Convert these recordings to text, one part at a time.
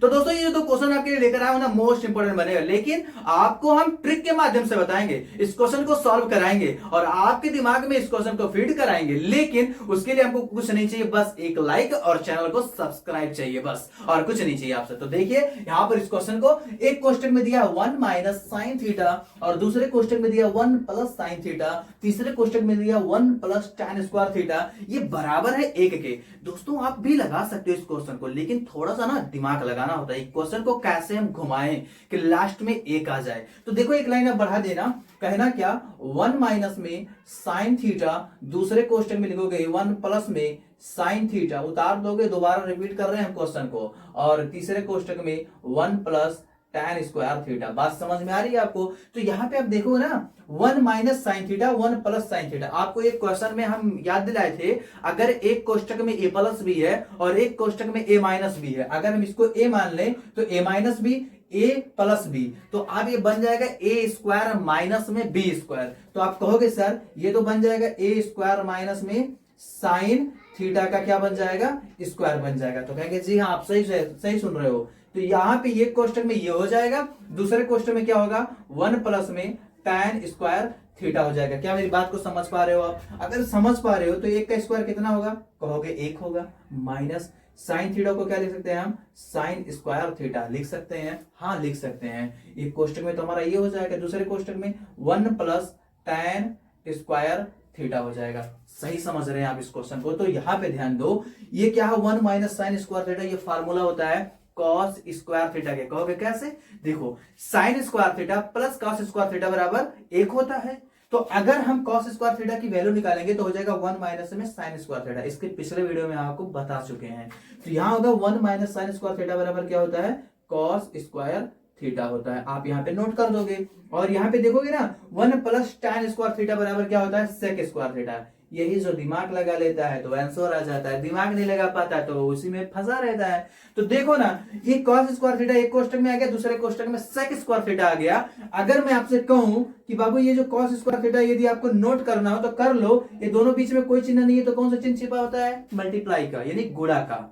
तो दोस्तों ये जो क्वेश्चन आपके लिए लेकर आया हूं ना, मोस्ट इंपोर्टेंट बनेगा, लेकिन आपको हम ट्रिक के माध्यम से बताएंगे, इस क्वेश्चन को सॉल्व कराएंगे और आपके दिमाग में इस क्वेश्चन को फीड कराएंगे। लेकिन उसके लिए हमको कुछ नहीं चाहिए, बस एक लाइक और चैनल को सब्सक्राइब चाहिए, बस और कुछ नहीं चाहिए आपसे। तो देखिए यहां पर इस क्वेश्चन को एक क्वेश्चन में दिया 1 माइनस साइन थीटा और दूसरे क्वेश्चन में दिया 1 प्लस साइन थीटा, तीसरे क्वेश्चन में दिया 1 प्लस tan स्क्वायर थीटा, ये बराबर है 1 के। दोस्तों आप भी लगा सकते हो इस क्वेश्चन को, लेकिन थोड़ा सा ना दिमाग लगाना होता है क्वेश्चन को कैसे हम घुमाएं कि लास्ट में एक आ जाए। तो देखो एक लाइन आप बढ़ा देना, कहना क्या 1 माइनस में साइन थीटा, दूसरे क्वेश्चन में लिखोगे 1 प्लस में साइन थीटा, उतार दोगे, दोबारा रिपीट कर रहे हैं हम क्वेश्चन को, और तीसरे क्वेश्चन में 1 प्लस tan स्क्वायर थीटा। बात समझ में आ रही है आपको? तो यहां पे आप देखो ना 1 minus sine theta 1 plus sine theta, आपको एक क्वेश्चन में हम याद दिलाए थे, अगर एक कोष्टक में a प्लस भी है और एक कोष्टक में a माइनस भी है, अगर हम इसको a मान लें तो a माइनस भी a प्लस b, तो अब ये बन जाएगा a स्क्वायर माइनस में b स्क्वायर। तो आप कहोगे सर ये तो बन जाएगा a स्क्वायर माइनस में साइन थीटा का क्या बन जाएगा, स्क्वायर बन जाएगा। तो कहेंगे जी हाँ आप सही सुन रहे हो। तो यहाँ पे ये क्वेश्चन में ये हो जाएगा, दूसरे क्वेश्चन में क्या होगा 1 प्लस में tan स्क्वायर थीटा हो जाएगा। क्या मेरी बात को समझ पा रहे हो आप? अगर समझ पा रहे हो तो एक का स्क्वायर कितना होगा, कहोगे 1 होगा, माइनस साइन थीटा को क्या लिख सकते हैं हम, साइन स्क्वायर थीटा लिख सकते हैं, हाँ लिख सकते हैं। एक क्वेश्चन में तो हमारा ये हो जाएगा, दूसरे क्वेश्चन में 1 प्लस tan स्क्वायर थीटा हो जाएगा। सही समझ रहे हैं आप इस क्वेश्चन को? तो यहाँ पे ध्यान दो, ये क्या है 1 माइनस साइन स्क्वायर थीटा, ये फार्मूला होता है कॉस स्क्वायर थीटा के। कहोगे कैसे? देखो sine square theta plus cos square theta बराबर 1 होता है, तो अगर हम कॉस स्क्वायर थीटा की वैल्यू निकालेंगे तो हो जाएगा 1 माइनस में साइन स्क्वायर थीटा। इसके पिछले वीडियो में आपको बता चुके हैं। तो यहां होगा 1 माइनस साइन स्क्वायर थीटा बराबर क्या होता है, कॉस स्क्वायर थीटा होता है। आप यहाँ पे नोट कर दोगे, और यहाँ पे देखोगे ना 1 प्लस tan स्क्वायर थीटा बराबर क्या होता है, सेक स्क्वायर थीटा। यही जो दिमाग लगा लेता है तो आंसर आ जाता है, दिमाग नहीं लगा पाता तो उसी में फंसा रहता है। तो देखो ना ये cos स्क्वायर थीटा एक क्वेश्चन में आ गया, दूसरे क्वेश्चन में sec स्क्वायर थीटा आ गया। अगर मैं आपसे कहूं कि बाबू ये जो cos स्क्वायर थीटा यदि आपको नोट करना हो तो कर लो, ये दोनों बीच में कोई चिन्ह नहीं है तो कौन सा चिन्ह छिपा होता है, मल्टीप्लाई का यानी गुणा का।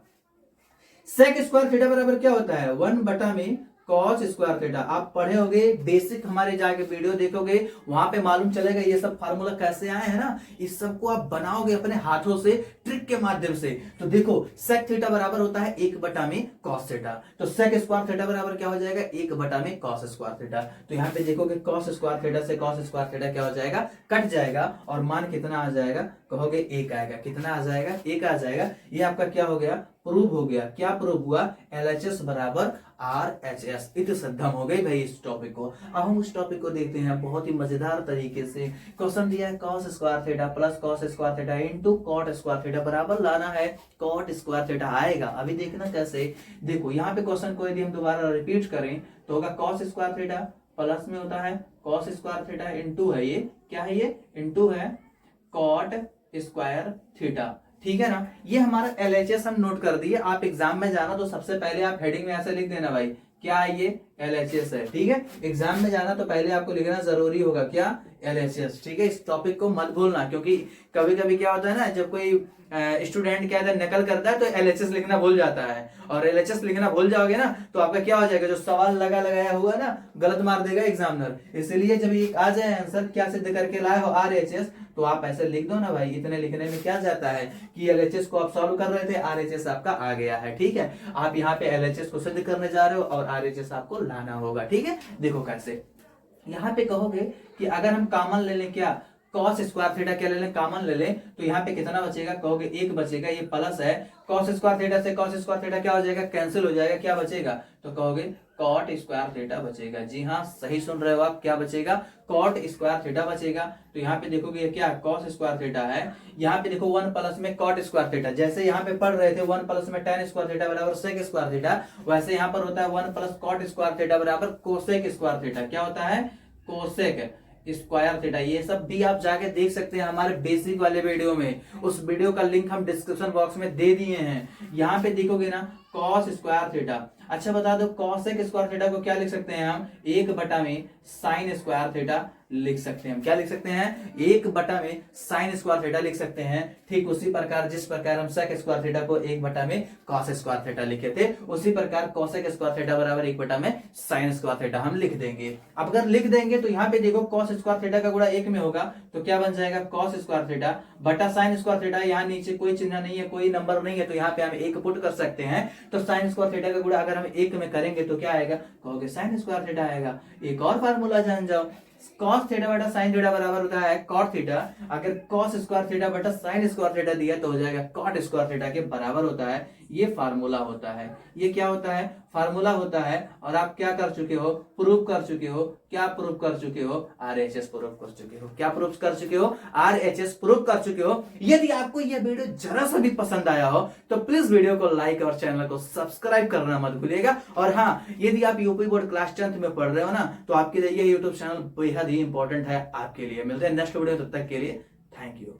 sec स्क्वायर थीटा बराबर क्या होता है, 1 बटा में कॉस स्क्वायर थीटा। आप पढ़े होगे बेसिक, हमारे जाके वीडियो देखोगे वहां पे मालूम चलेगा ये सब फार्मूला कैसे आए हैं ना, इस सब को आप बनाओगे अपने हाथों से ट्रिक के माध्यम से। तो देखो सेक थीटा बराबर होता है 1 बटा में कॉस थीटा, तो सेक स्क्वायर थीटा बराबर क्या हो जाएगा, 1 बटा में कॉस स्क्वायर थीटा। तो यहाँ पे देखोगे कॉस स्क्वायर थीटा से कॉस स्क्वायर थीटा क्या हो जाएगा, कट जाएगा, और मान कितना आ जाएगा, कहोगे 1 आएगा। कितना आ जाएगा, 1 आ जाएगा। ये आपका क्या हो गया, प्रूव हो गया। क्या प्रूव हुआ, LHS बराबर RHS। इत सिद्धम हो गई भाई इस टॉपिक को। अब हम उस टॉपिक को देखते हैं बहुत ही मजेदार तरीके से। क्वेश्चन दिया है cos square theta plus cos square theta into cot square theta बराबर लाना है cot स्क्वायर थीटा आएगा। अभी देखना कैसे, देखो यहाँ पे क्वेश्चन को यदि हम दोबारा रिपीट करें तो होगा cos स्क्वायर थीटा प्लस में होता है cos स्क्वायर थीटा इनटू है, ये क्या है, ये इनटू है cot स्क्वायर थीटा। ठीक है ना, ये हमारा LHS हम नोट कर दिए। आप एग्जाम में जाना तो सबसे पहले आप हेडिंग में ऐसे लिख देना भाई क्या ये LHS है। ठीक है, एग्जाम में जाना तो पहले आपको लिखना जरूरी होगा क्या, LHS। ठीक है, इस टॉपिक को मत भूलना, क्योंकि कभी कभी क्या होता है ना, जब कोई स्टूडेंट क्या है नकल करता है तो LHS लिखना भूल जाता है, और LHS लिखना भूल जाओगे ना तो आपका क्या हो जाएगा, जो सवाल लगाया हुआ ना गलत मार देगा एग्जामिनर। इसलिए जब ये आ जाए आंसर क्या सिद्ध करके लाए हो RHS, तो आप ऐसे लिख दो ना भाई। इतने लिखने में क्या जाता है कि LHS को आप सॉल्व कर रहे थे, RHS आपका आ गया है। ठीक है, आप यहाँ पे LHS को सिद्ध करने जा रहे हो और RHS आपको लाना होगा। ठीक है, देखो कैसे, यहाँ पे कहोगे कि अगर हम कॉमन ले लें क्या, cos स्क्वायर थीटा क्या ले लें, कॉमन ले लें, तो यहाँ पे कितना बचेगा, कहोगे 1 बचेगा, ये प्लस है, cos स्क्वायर थीटा से cos स्क्वायर थीटा क्या हो जाएगा, कैंसिल हो जाएगा, क्या बचेगा, तो कहोगे cot स्क्वायर थीटा बचेगा। जी हाँ सही सुन रहे हो आप, क्या बचेगा, cot स्क्वायर थीटा बचेगा। तो यहाँ पे देखोगे क्या cos स्क्वायर थीटा है, यहाँ पे देखो 1 प्लस में cot स्क्वायर थीटा, जैसे यहाँ पे पढ़ रहे थे 1 प्लस में tan स्क्वायर थीटा बराबर sec स्क्वायर थीटा, वैसे यहाँ पर होता है 1 प्लस cot स्क्वायर थीटा बराबर cosec स्क्वायर थीटा। क्या होता है, कोसेक स्क्वायर थीटा। ये सब भी आप जाके देख सकते हैं हमारे बेसिक वाले वीडियो में, उस वीडियो का लिंक हम डिस्क्रिप्शन बॉक्स में दे दिए हैं। यहाँ पे देखोगे ना cos स्क्वायर थीटा, अच्छा बता दो कॉसेक स्क्वायर थीटा को क्या लिख सकते हैं हम, 1/में साइन स्क्वायर थीटा लिख सकते हैं। हम क्या लिख सकते हैं, 1/में साइन स्क्वायर थीटा लिख सकते हैं। ठीक उसी प्रकार जिस प्रकार हम सेक स्क्वायर थीटा को 1/में कॉस स्क्वायर थीटा लिखे थे, उसी प्रकार कॉसेक स्क्वायर थीटा बराबर 1/में साइन स्क्वायर थीटा हम लिख देंगे। अब अगर लिख देंगे तो यहाँ पे देखो कॉस स्क्वायर थीटा का गुणा 1 में होगा तो क्या बन जाएगा, कॉस स्क्वायर थीटा बटा साइन स्क्वायर थीटा। यहाँ नीचे कोई चिन्ह नहीं है, कोई नंबर नहीं है, तो यहाँ पे हम 1 पुट कर सकते हैं। तो साइन स्क्वायर थीटा का गुणा अगर हम 1 में करेंगे तो क्या आएगा, कहोगे साइन स्क्वायर थीटा आएगा। एक और फार्मूला जान जाओ, cos थीटा बटा साइन थीटा बराबर होता है cot थीटा। अगर cos स्क्वायर थीटा बटा साइन स्क्वायर थीटा दिया तो हो जाएगा cot स्क्वायर थीटा के बराबर होता है। ये फार्मूला होता है, ये क्या होता है, फार्मूला होता है। और आप क्या कर चुके हो, प्रूव कर चुके हो। क्या प्रूव कर चुके हो, RHS प्रूव कर चुके हो। क्या प्रूव कर चुके हो, RHS प्रूव कर चुके हो। यदि आपको यह वीडियो जरा सा भी पसंद आया हो तो प्लीज वीडियो को लाइक और चैनल को सब्सक्राइब करना मत भूलिएगा। और हाँ, यदि आप यूपी बोर्ड क्लास 10th में पढ़ रहे हो ना, तो आपके लिए यह यूट्यूब चैनल बेहद ही इंपॉर्टेंट है आपके लिए। मिलते हैं नेक्स्ट वीडियो, तब तक के लिए थैंक यू।